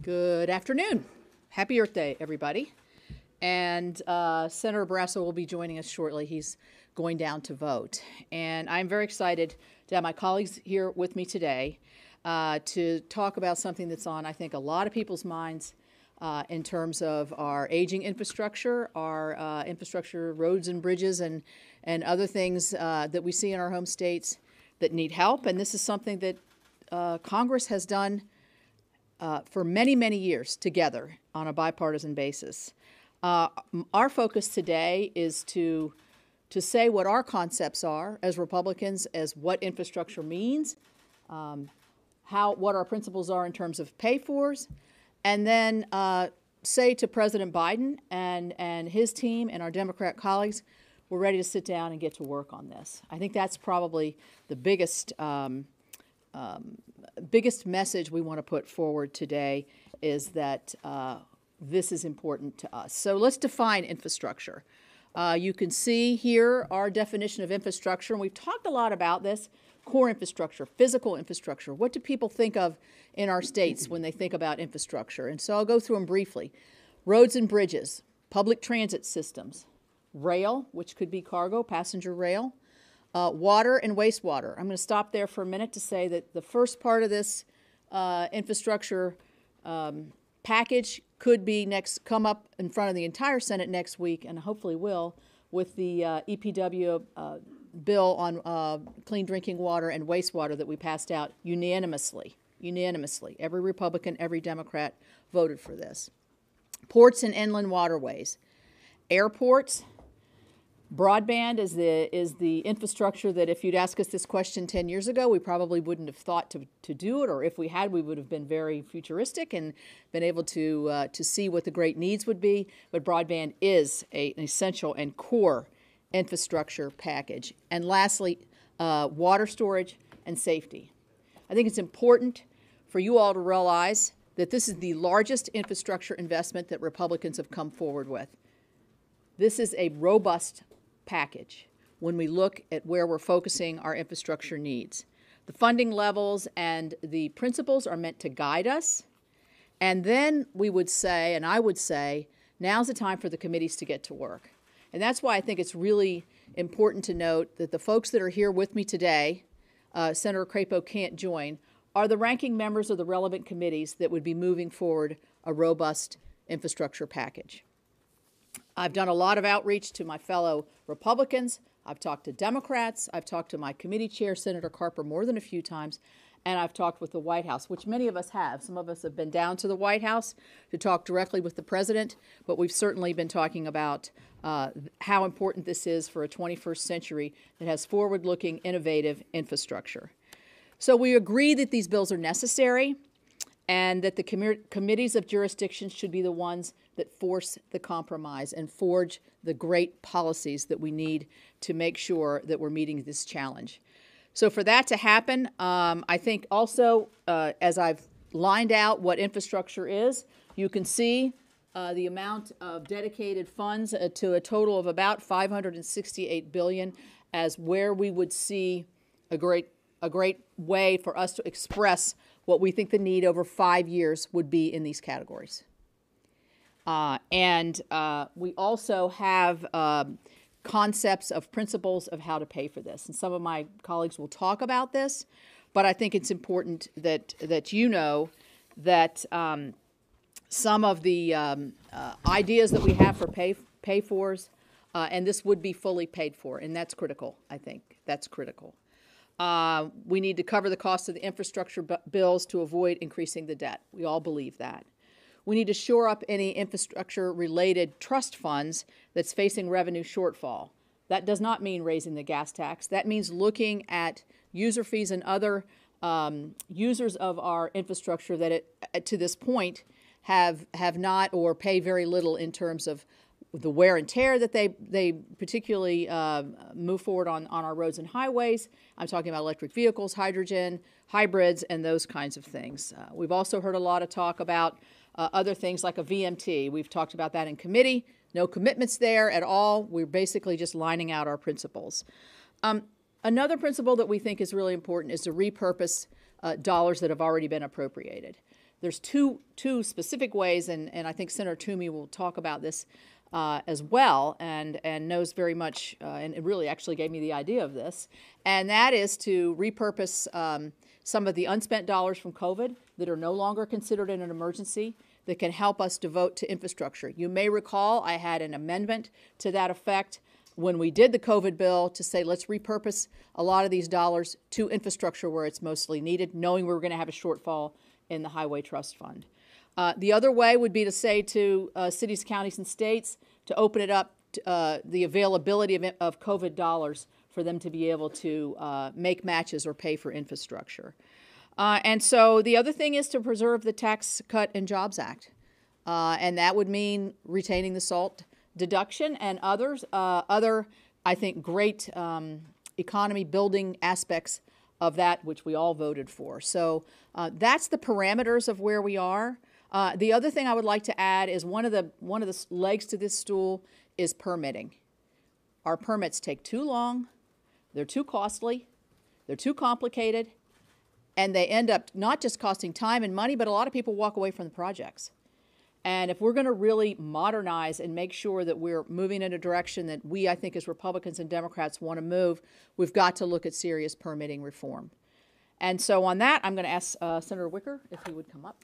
Good afternoon. Happy Earth Day, everybody. And Senator Barrasso will be joining us shortly. He's going down to vote. And I'm very excited to have my colleagues here with me today to talk about something that's on, I think, a lot of people's minds in terms of our aging infrastructure, our infrastructure, roads and bridges, and other things that we see in our home states that need help. And this is something that Congress has done for many, many years together on a bipartisan basis. Our focus today is to say what our concepts are as Republicans, as what infrastructure means, what our principles are in terms of pay-fors, and then say to President Biden and his team and our Democrat colleagues, we're ready to sit down and get to work on this. I think that's probably the biggest message we want to put forward today is that this is important to us. So let's define infrastructure. You can see here our definition of infrastructure, and we've talked a lot about this. Core infrastructure, physical infrastructure. What do people think of in our states when they think about infrastructure? And so I'll go through them briefly. Roads and bridges, public transit systems, rail, which could be cargo, passenger rail, water and wastewater. I'm going to stop there for a minute to say that the first part of this infrastructure package could be come up in front of the entire Senate next week, and hopefully will, with the EPW bill on clean drinking water and wastewater that we passed out unanimously. Every Republican, every Democrat voted for this. Ports and inland waterways. Airports. Broadband is the infrastructure that if you'd asked us this question 10 years ago, we probably wouldn't have thought to do it, or if we had, we would have been very futuristic and been able to see what the great needs would be. But broadband is an essential and core infrastructure package. And lastly, water storage and safety. I think it's important for you all to realize that this is the largest infrastructure investment that Republicans have come forward with. This is a robust package when we look at where we're focusing our infrastructure needs. The funding levels and the principles are meant to guide us. And then we would say, and I would say, now's the time for the committees to get to work. And that's why I think it's really important to note that the folks that are here with me today, Senator Crapo can't join, are the ranking members of the relevant committees that would be moving forward a robust infrastructure package. I've done a lot of outreach to my fellow Republicans. I've talked to Democrats. I've talked to my committee chair, Senator Carper, more than a few times. And I've talked with the White House, which many of us have. Some of us have been down to the White House to talk directly with the president, but we've certainly been talking about how important this is for a 21st century that has forward-looking, innovative infrastructure. So we agree that these bills are necessary and that the committees of jurisdiction should be the ones that force the compromise and forge the great policies that we need to make sure that we're meeting this challenge. So for that to happen, I think also, as I've lined out what infrastructure is, you can see the amount of dedicated funds to a total of about $568 billion as where we would see a great way for us to express what we think the need over 5 years would be in these categories. And we also have concepts of principles of how to pay for this. And some of my colleagues will talk about this, but I think it's important that you know that some of the ideas that we have for pay-fors, and this would be fully paid for, and that's critical, I think. That's critical. We need to cover the cost of the infrastructure bills to avoid increasing the debt. We all believe that. We need to shore up any infrastructure-related trust funds that's facing revenue shortfall. That does not mean raising the gas tax. That means looking at user fees and other users of our infrastructure that to this point have not or pay very little in terms of the wear and tear that they particularly move forward on our roads and highways. I'm talking about electric vehicles, hydrogen, hybrids, and those kinds of things. We've also heard a lot of talk about other things like a VMT. We've talked about that in committee. No commitments there at all. We're basically just lining out our principles. Another principle that we think is really important is to repurpose dollars that have already been appropriated. There's two specific ways, and I think Senator Toomey will talk about this as well, and knows very much, and it really actually gave me the idea of this, and that is to repurpose some of the unspent dollars from COVID that are no longer considered in an emergency that can help us devote to infrastructure. You may recall I had an amendment to that effect when we did the COVID bill to say let's repurpose a lot of these dollars to infrastructure where it's mostly needed, knowing we were going to have a shortfall in the Highway Trust Fund. The other way would be to say to cities, counties, and states to open it up to, the availability of COVID dollars for them to be able to make matches or pay for infrastructure. And so the other thing is to preserve the Tax Cut and Jobs Act. And that would mean retaining the SALT deduction and other, I think, great economy building aspects of that which we all voted for. So that's the parameters of where we are. The other thing I would like to add is one of the legs to this stool is permitting. Our permits take too long, they're too costly, they're too complicated, and they end up not just costing time and money, but a lot of people walk away from the projects. And if we're going to really modernize and make sure that we're moving in a direction that we, I think, as Republicans and Democrats want to move, we've got to look at serious permitting reform. And so on that, I'm going to ask Senator Wicker if he would come up.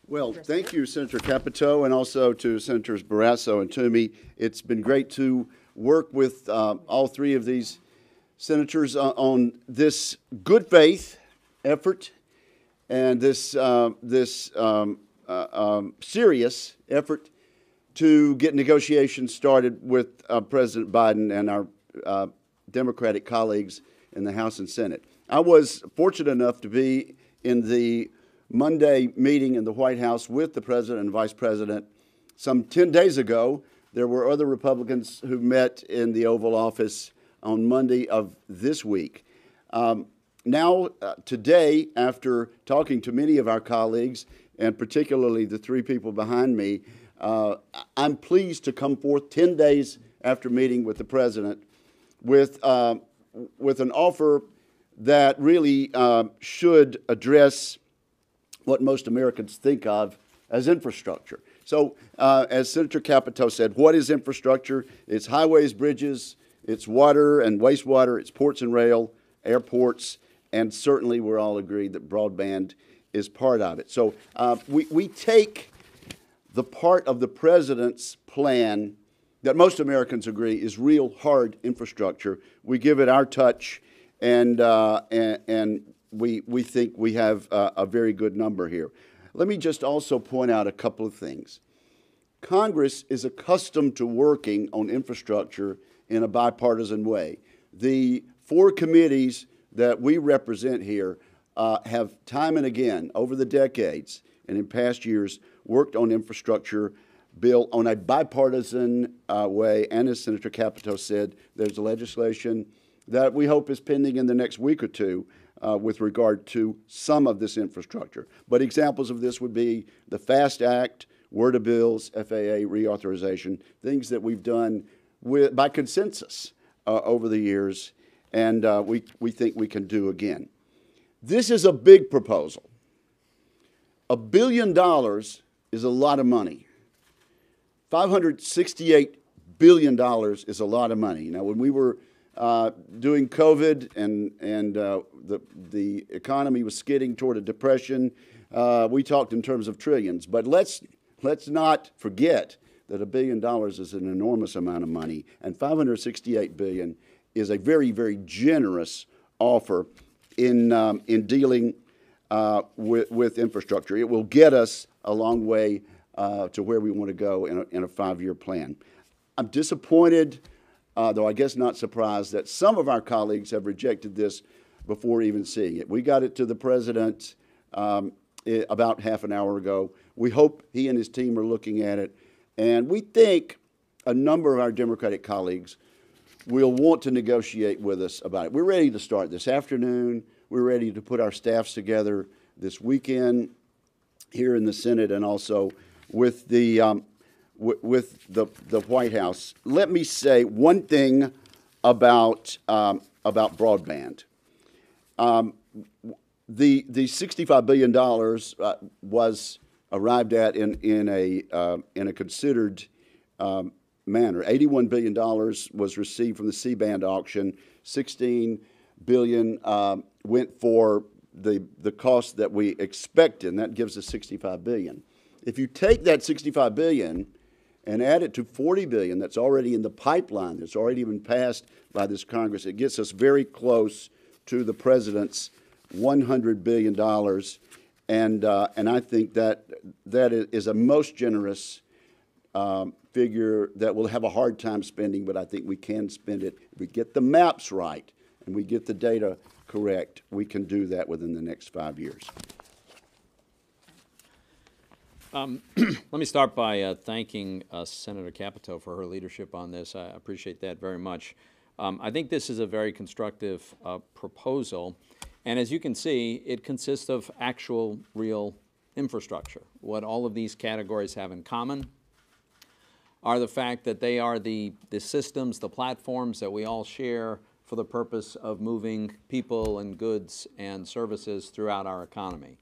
Well, thank you, Senator Capito, and also to Senators Barrasso and Toomey. It's been great to work with all three of these senators on this good faith effort and this serious effort to get negotiations started with President Biden and our Democratic colleagues in the House and Senate. I was fortunate enough to be in the Monday meeting in the White House with the President and Vice President. Some 10 days ago, there were other Republicans who met in the Oval Office on Monday of this week. Today, after talking to many of our colleagues, and particularly the three people behind me, I'm pleased to come forth 10 days after meeting with the President with an offer that really should address what most Americans think of as infrastructure. So, as Senator Capito said, what is infrastructure? It's highways, bridges, it's water and wastewater, it's ports and rail, airports, and certainly we're all agreed that broadband is part of it. So we take the part of the President's plan that most Americans agree is real hard infrastructure. We give it our touch, and we think we have a very good number here. Let me just also point out a couple of things. Congress is accustomed to working on infrastructure in a bipartisan way. The four committees that we represent here have time and again over the decades and in past years worked on infrastructure bill on a bipartisan way. And as Senator Capito said, there's legislation that we hope is pending in the next week or two with regard to some of this infrastructure. But examples of this would be the FAST Act, WRDA bills, FAA reauthorization, things that we've done by consensus over the years, and we think we can do again. This is a big proposal. $1 billion is a lot of money. $568 billion is a lot of money. Now, when we were doing COVID and the economy was skidding toward a depression, we talked in terms of trillions. But let's not forget that $1 billion is an enormous amount of money, and $568 billion is a very, very generous offer in dealing with infrastructure. It will get us a long way to where we want to go in a 5-year plan. I'm disappointed, though I guess not surprised, that some of our colleagues have rejected this before even seeing it. We got it to the President about half an hour ago. We hope he and his team are looking at it, and we think a number of our Democratic colleagues will want to negotiate with us about it. We're ready to start this afternoon. We're ready to put our staffs together this weekend here in the Senate and also with the White House. Let me say one thing about broadband. the $65 billion was arrived at in a considered manner. $81 billion was received from the C-band auction. $16 billion went for the cost that we expected, and that gives us $65 billion. If you take that $65 billion and add it to $40 billion that's already in the pipeline, that's already been passed by this Congress, it gets us very close to the president's $100 billion. And I think that is a most generous figure that we'll have a hard time spending, but I think we can spend it. If we get the maps right and we get the data correct, we can do that within the next 5 years. Let me start by thanking Senator Capito for her leadership on this. I appreciate that very much. I think this is a very constructive proposal, and as you can see, it consists of actual, real infrastructure. What all of these categories have in common are the fact that they are the systems, the platforms that we all share for the purpose of moving people and goods and services throughout our economy.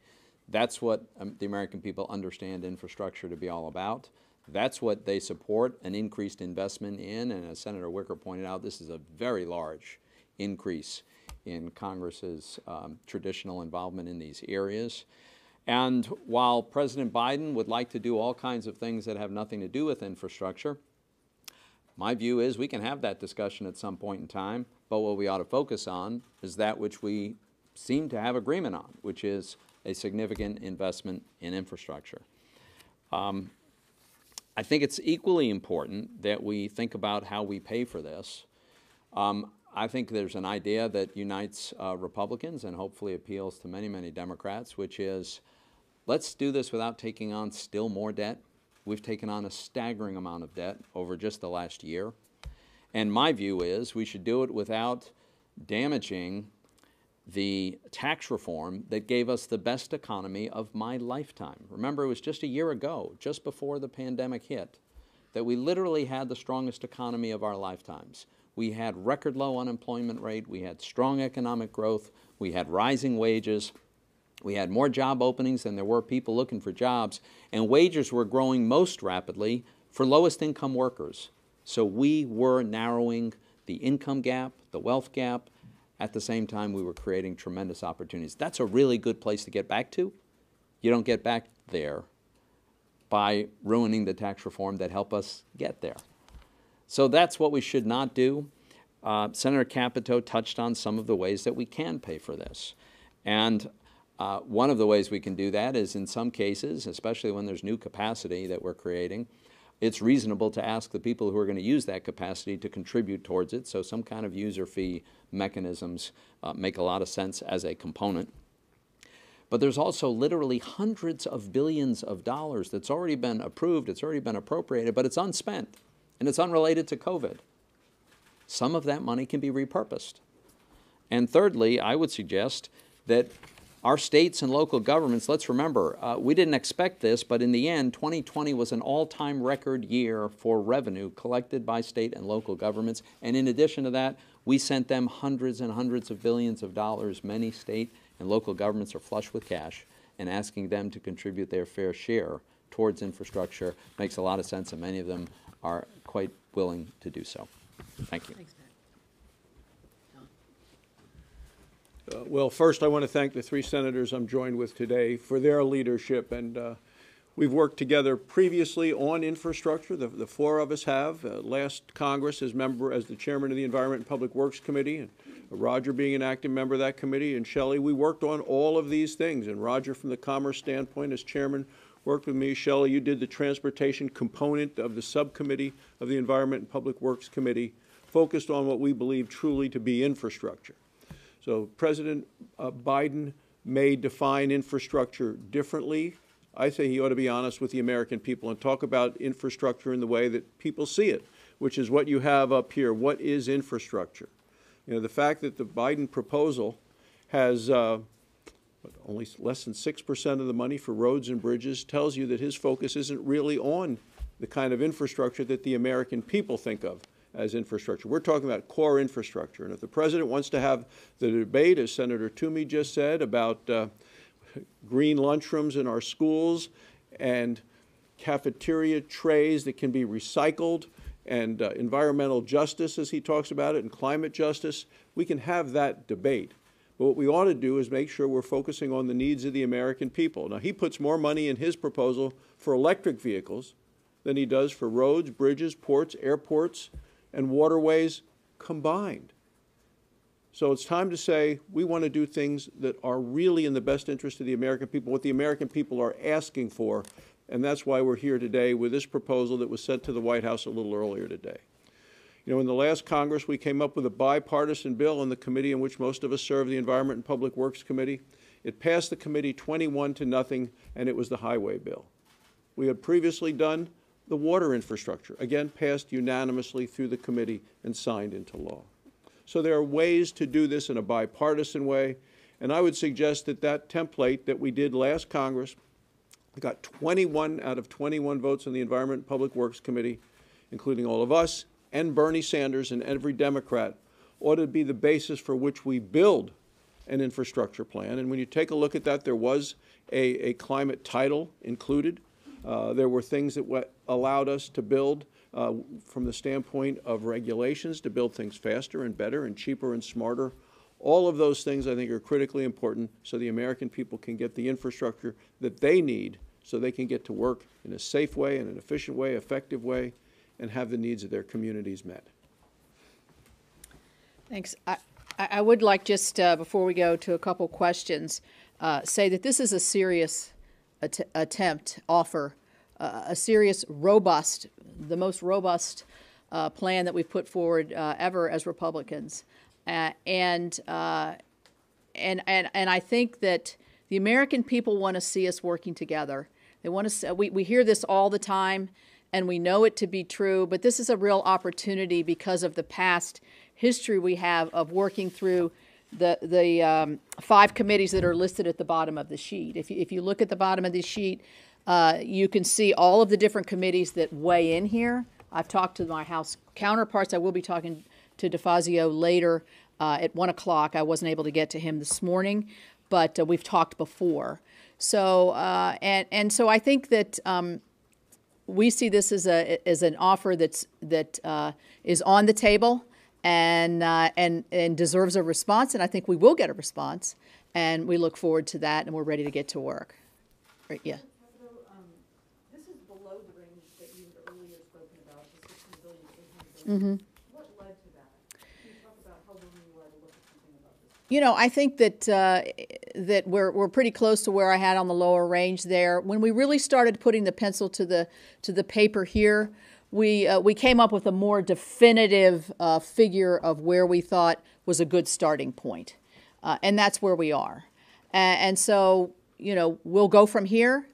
That's what the American people understand infrastructure to be all about. That's what they support, an increased investment in, and as Senator Wicker pointed out, this is a very large increase in Congress's traditional involvement in these areas. And while President Biden would like to do all kinds of things that have nothing to do with infrastructure, my view is we can have that discussion at some point in time, but what we ought to focus on is that which we seem to have agreement on, which is a significant investment in infrastructure. I think it's equally important that we think about how we pay for this. I think there's an idea that unites Republicans and hopefully appeals to many, many Democrats, which is let's do this without taking on still more debt. We've taken on a staggering amount of debt over just the last year. And my view is we should do it without damaging the tax reform that gave us the best economy of my lifetime. Remember, it was just a year ago, just before the pandemic hit, that we literally had the strongest economy of our lifetimes. We had record low unemployment rate, we had strong economic growth, we had rising wages, we had more job openings than there were people looking for jobs, and wages were growing most rapidly for lowest income workers. So we were narrowing the income gap, the wealth gap. At the same time, we were creating tremendous opportunities. That's a really good place to get back to. You don't get back there by ruining the tax reform that helped us get there. So that's what we should not do. Senator Capito touched on some of the ways that we can pay for this. And one of the ways we can do that is in some cases, especially when there's new capacity that we're creating, it's reasonable to ask the people who are going to use that capacity to contribute towards it. So some kind of user fee mechanisms make a lot of sense as a component. But there's also literally hundreds of billions of dollars that's already been approved, it's already been appropriated, but it's unspent, and it's unrelated to COVID. Some of that money can be repurposed. And thirdly, I would suggest that our states and local governments, let's remember, we didn't expect this, but in the end, 2020 was an all-time record year for revenue collected by state and local governments. And in addition to that, we sent them hundreds and hundreds of billions of dollars. Many state and local governments are flush with cash, and asking them to contribute their fair share towards infrastructure makes a lot of sense, and many of them are quite willing to do so. Thank you. Thanks, Matt. Well, first I want to thank the three senators I'm joined with today for their leadership. And we've worked together previously on infrastructure. The four of us have. Last Congress as the chairman of the Environment and Public Works Committee, and Roger being an active member of that committee, and Shelley, we worked on all of these things. And Roger, from the commerce standpoint, as chairman, worked with me. Shelley, you did the transportation component of the subcommittee of the Environment and Public Works Committee, focused on what we believe truly to be infrastructure. So President Biden may define infrastructure differently. I say he ought to be honest with the American people and talk about infrastructure in the way that people see it, which is what you have up here. What is infrastructure? You know, the fact that the Biden proposal has only less than 6% of the money for roads and bridges tells you that his focus isn't really on the kind of infrastructure that the American people think of as infrastructure. We're talking about core infrastructure. And if the president wants to have the debate, as Senator Toomey just said, about green lunchrooms in our schools and cafeteria trays that can be recycled and environmental justice, as he talks about it, and climate justice, we can have that debate. But what we ought to do is make sure we're focusing on the needs of the American people. Now, he puts more money in his proposal for electric vehicles than he does for roads, bridges, ports, airports, and waterways combined. So it's time to say we want to do things that are really in the best interest of the American people, what the American people are asking for, and that's why we're here today with this proposal that was sent to the White House a little earlier today. You know, in the last Congress, we came up with a bipartisan bill in the committee in which most of us serve, the Environment and Public Works Committee. It passed the committee 21-0, and it was the highway bill. We had previously done the water infrastructure, again passed unanimously through the committee and signed into law. So there are ways to do this in a bipartisan way, and I would suggest that that template that we did last Congress, we got 21 out of 21 votes in the Environment and Public Works Committee, including all of us, and Bernie Sanders and every Democrat, ought to be the basis for which we build an infrastructure plan. And when you take a look at that, there was a climate title included. There were things that allowed us to build from the standpoint of regulations, to build things faster and better and cheaper and smarter. All of those things, I think, are critically important so the American people can get the infrastructure that they need so they can get to work in a safe way, in an efficient way, effective way, and have the needs of their communities met. Thanks. I would like just, before we go to a couple questions, say that this is a serious offer, a serious, robust, the most robust plan that we've put forward ever as Republicans. And I think that the American people want to see us working together. They want to. We hear this all the time, and we know it to be true, but this is a real opportunity because of the past history we have of working through the 5 committees that are listed at the bottom of the sheet. If you look at the bottom of the sheet, you can see all of the different committees that weigh in here. I've talked to my House counterparts. I will be talking to DeFazio later at 1 o'clock. I wasn't able to get to him this morning, but we've talked before. So and so I think that we see this as an offer that is on the table and deserves a response, and I think we will get a response, and we look forward to that, and we're ready to get to work. Right, yeah. This is below the range that you had earlier spoken about, the $16 billion, $800 billion. What led to that? Can you talk about how willing you are to look at something about this? You know, I think that we're pretty close to where I had on the lower range there. When we really started putting the pencil to the paper here, we came up with a more definitive figure of where we thought was a good starting point, and that's where we are. And so, you know, we'll go from here.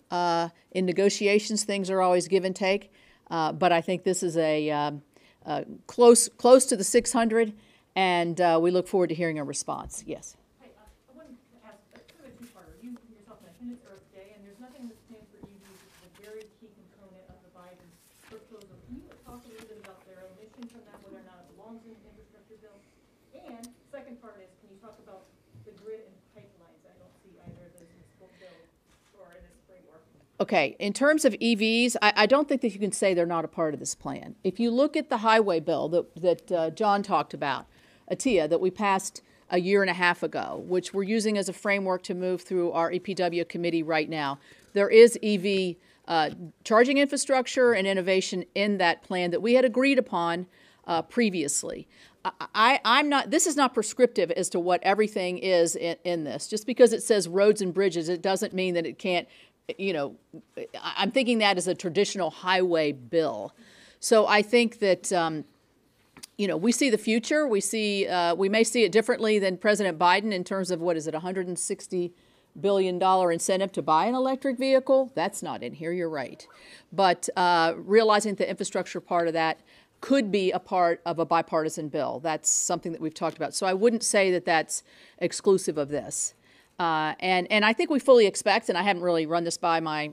In negotiations, things are always give and take, but I think this is a close to the 600, and we look forward to hearing a response. Yes. Hey, I wanted to ask kind of a two-parter. You yourself mentioned it's Earth Day, and there's nothing that stands for EVs, which is a very key component of the Biden proposal. Can you talk a little bit about their omission from that, whether or not it belongs in the infrastructure bill? And second part is, can you talk about the grid and pipelines? I don't see either of those in this bill or in this framework. Okay, in terms of EVs, I don't think that you can say they're not a part of this plan. If you look at the highway bill that John talked about, ATIA, that we passed a year and a half ago, which we're using as a framework to move through our EPW committee right now, there is EV charging infrastructure and innovation in that plan that we had agreed upon previously. I'm not. This is not prescriptive as to what everything is in this. Just because it says roads and bridges, it doesn't mean that it can't. You know, I'm thinking that as a traditional highway bill. So I think that you know, we see the future. We see we may see it differently than President Biden in terms of what is it, $160 billion incentive to buy an electric vehicle. That's not in here. You're right, but realizing the infrastructure part of that could be a part of a bipartisan bill. That's something that we've talked about. So I wouldn't say that that's exclusive of this. And I think we fully expect, and I haven't really run this by my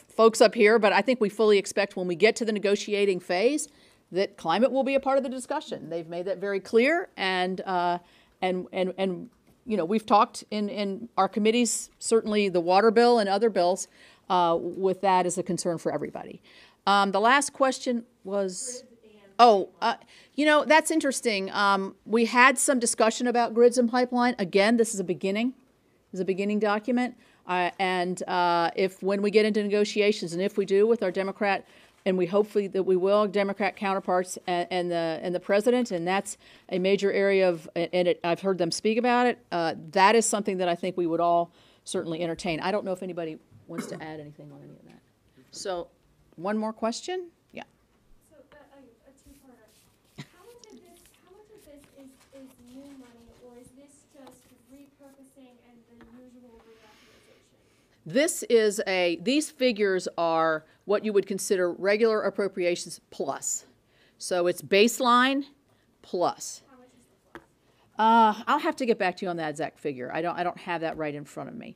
folks up here, but I think we fully expect when we get to the negotiating phase that climate will be a part of the discussion. They've made that very clear, and you know, we've talked in our committees, certainly the water bill and other bills, with that as a concern for everybody. The last question was, you know, that's interesting. We had some discussion about grids and pipeline. Again, this is a beginning. It's a beginning document. And if when we get into negotiations, and if we do with our Democrat, and we hopefully that we will, Democrat counterparts and the president, and that's a major area of, and I've heard them speak about it. That is something that I think we would all certainly entertain. I don't know if anybody wants to add anything on any of that. So, one more question? Yeah. So, a two-parter. How much of this is new money, or is this just repurposing and the usual reauthorization? These figures are what you would consider regular appropriations plus. So it's baseline plus. How much is the plus? I'll have to get back to you on that exact figure. I don't have that right in front of me.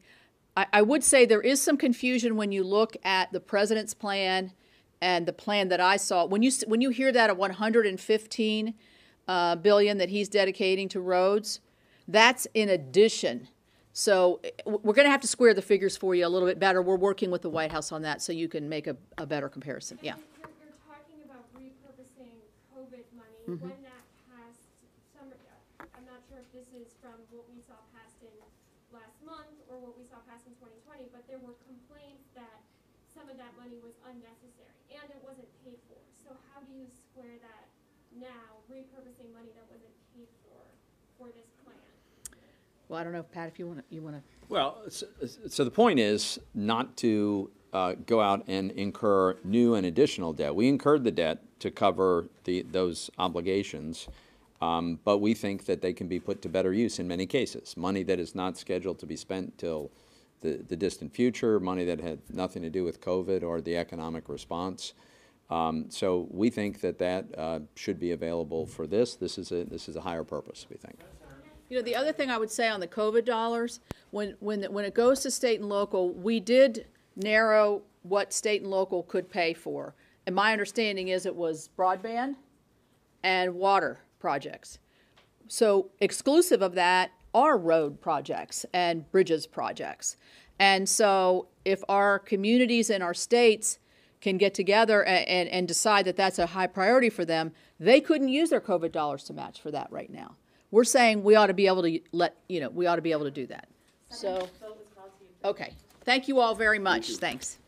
I would say there is some confusion when you look at the president's plan and the plan that I saw. When you hear that of $115 billion that he's dedicating to roads, that's in addition. So we're going to have to square the figures for you a little bit better. We're working with the White House on that so you can make a better comparison. Yeah. You're talking about repurposing COVID money. Mm-hmm. When that passed summer, I'm not sure if this is from what we saw passed in last month or what we saw passed in 2020, but there were complaints that some of that money was unnecessary and it wasn't paid for. So how do you square that now, repurposing money that wasn't paid for this plan? Well, I don't know, Pat, if you want to. Well, so the point is not to go out and incur new and additional debt. We incurred the debt to cover those obligations, but we think that they can be put to better use in many cases. Money that is not scheduled to be spent till the distant future, money that had nothing to do with COVID or the economic response. So we think that should be available for this. This is a higher purpose, we think. You know, the other thing I would say on the COVID dollars, when it goes to state and local, we did narrow what state and local could pay for. And my understanding is it was broadband and water projects. So exclusive of that are road projects and bridges projects. And so if our communities and our states can get together and decide that that's a high priority for them, they couldn't use their COVID dollars to match for that right now. We're saying we ought to be able to we ought to be able to do that. So, okay. Thank you all very much. Thanks.